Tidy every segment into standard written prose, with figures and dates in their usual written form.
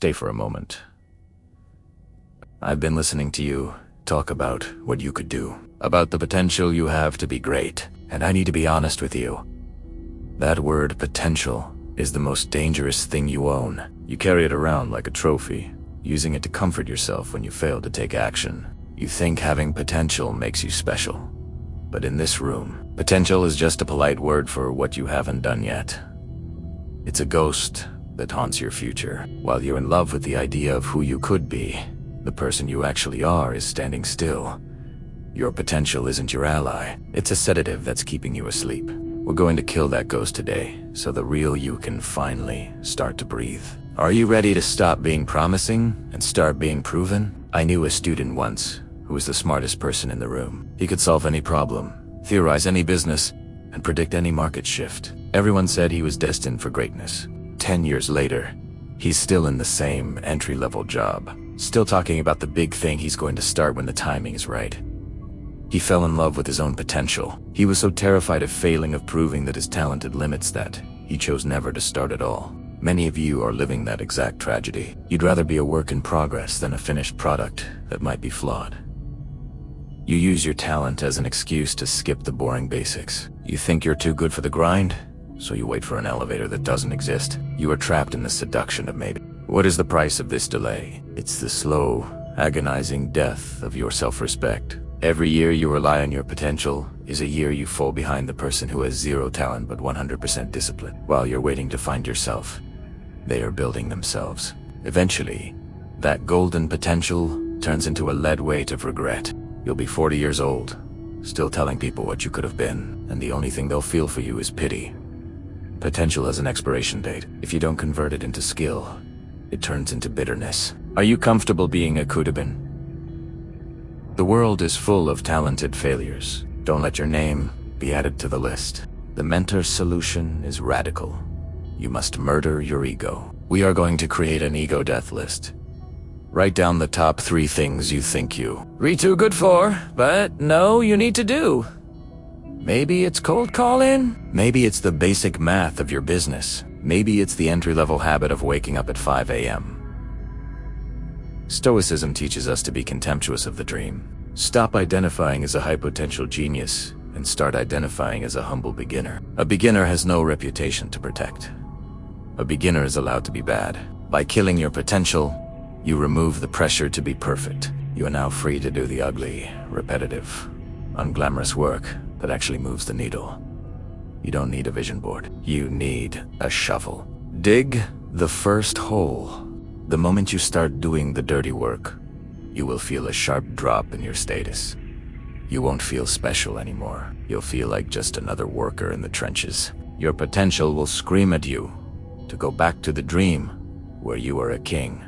stay for a moment. I've been listening to you talk about what you could do, about the potential you have to be great, and I need to be honest with you. That word potential is the most dangerous thing you own. You carry it around like a trophy, using it to comfort yourself when you fail to take action. You think having potential makes you special. But in this room, potential is just a polite word for what you haven't done yet. It's a ghost that haunts your future. While you're in love with the idea of who you could be, the person you actually are is standing still. Your potential isn't your ally. It's a sedative that's keeping you asleep. We're going to kill that ghost today, so the real you can finally start to breathe. Are you ready to stop being promising and start being proven? I knew a student once who was the smartest person in the room. He could solve any problem, theorize any business, and predict any market shift. Everyone said he was destined for greatness. 10 years later, he's still in the same entry-level job, still talking about the big thing he's going to start when the timing is right. He fell in love with his own potential. He was so terrified of failing, of proving that his talent had limits, that he chose never to start at all. Many of you are living that exact tragedy. You'd rather be a work in progress than a finished product that might be flawed. You use your talent as an excuse to skip the boring basics. You think you're too good for the grind, so you wait for an elevator that doesn't exist. You are trapped in the seduction of maybe. What is the price of this delay? It's the slow, agonizing death of your self-respect. Every year you rely on your potential is a year you fall behind the person who has zero talent but 100% discipline. While you're waiting to find yourself, they are building themselves. Eventually, that golden potential turns into a lead weight of regret. You'll be 40 years old, still telling people what you could have been, and the only thing they'll feel for you is pity. Potential has an expiration date. If you don't convert it into skill, it turns into bitterness. Are you comfortable being a could have been? The world is full of talented failures. Don't let your name be added to the list. The mentor's solution is radical. You must murder your ego. We are going to create an ego death list. Write down the top 3 things you think you are too good for, but know you need to do. Maybe it's cold calling. Maybe it's the basic math of your business. Maybe it's the entry-level habit of waking up at 5 a.m. Stoicism teaches us to be contemptuous of the dream. Stop identifying as a high-potential genius and start identifying as a humble beginner. A beginner has no reputation to protect. A beginner is allowed to be bad. By killing your potential, you remove the pressure to be perfect. You are now free to do the ugly, repetitive, unglamorous work that actually moves the needle. You don't need a vision board. You need a shovel. Dig the first hole. The moment you start doing the dirty work, you will feel a sharp drop in your status. You won't feel special anymore. You'll feel like just another worker in the trenches. Your potential will scream at you to go back to the dream where you are a king.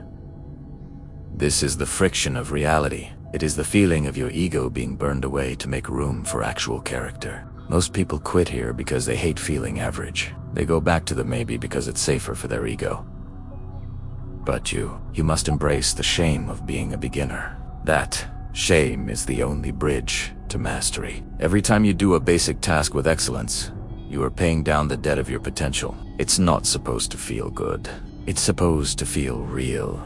This is the friction of reality. It is the feeling of your ego being burned away to make room for actual character. Most people quit here because they hate feeling average. They go back to the maybe because it's safer for their ego. But you must embrace the shame of being a beginner. That shame is the only bridge to mastery. Every time you do a basic task with excellence, you are paying down the debt of your potential. It's not supposed to feel good. It's supposed to feel real.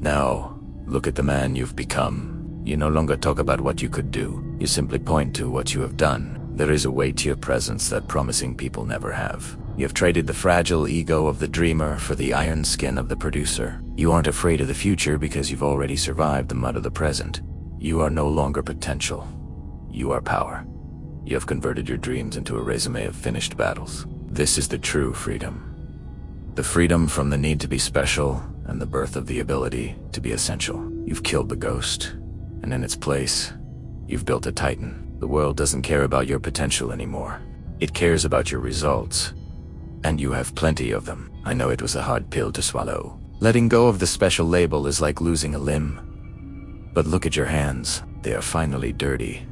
Now, look at the man you've become. You no longer talk about what you could do. You simply point to what you have done. There is a weight to your presence that promising people never have. You have traded the fragile ego of the dreamer for the iron skin of the producer. You aren't afraid of the future because you've already survived the mud of the present. You are no longer potential. You are power. You have converted your dreams into a resume of finished battles. This is the true freedom. The freedom from the need to be special and the birth of the ability to be essential. You've killed the ghost, and in its place, you've built a titan. The world doesn't care about your potential anymore. It cares about your results. And you have plenty of them. I know it was a hard pill to swallow. Letting go of the special label is like losing a limb. But look at your hands. They are finally dirty.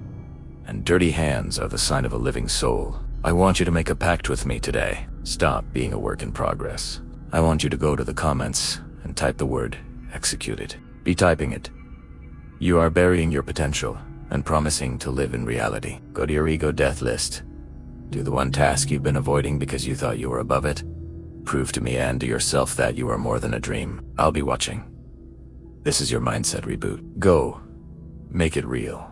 And dirty hands are the sign of a living soul. I want you to make a pact with me today. Stop being a work in progress. I want you to go to the comments and type the word executed. Be typing it. You are burying your potential and promising to live in reality. Go to your ego death list. Do the one task you've been avoiding because you thought you were above it, Prove to me and to yourself that you are more than a dream. I'll be watching. This is your mindset reboot. Go. Make it real.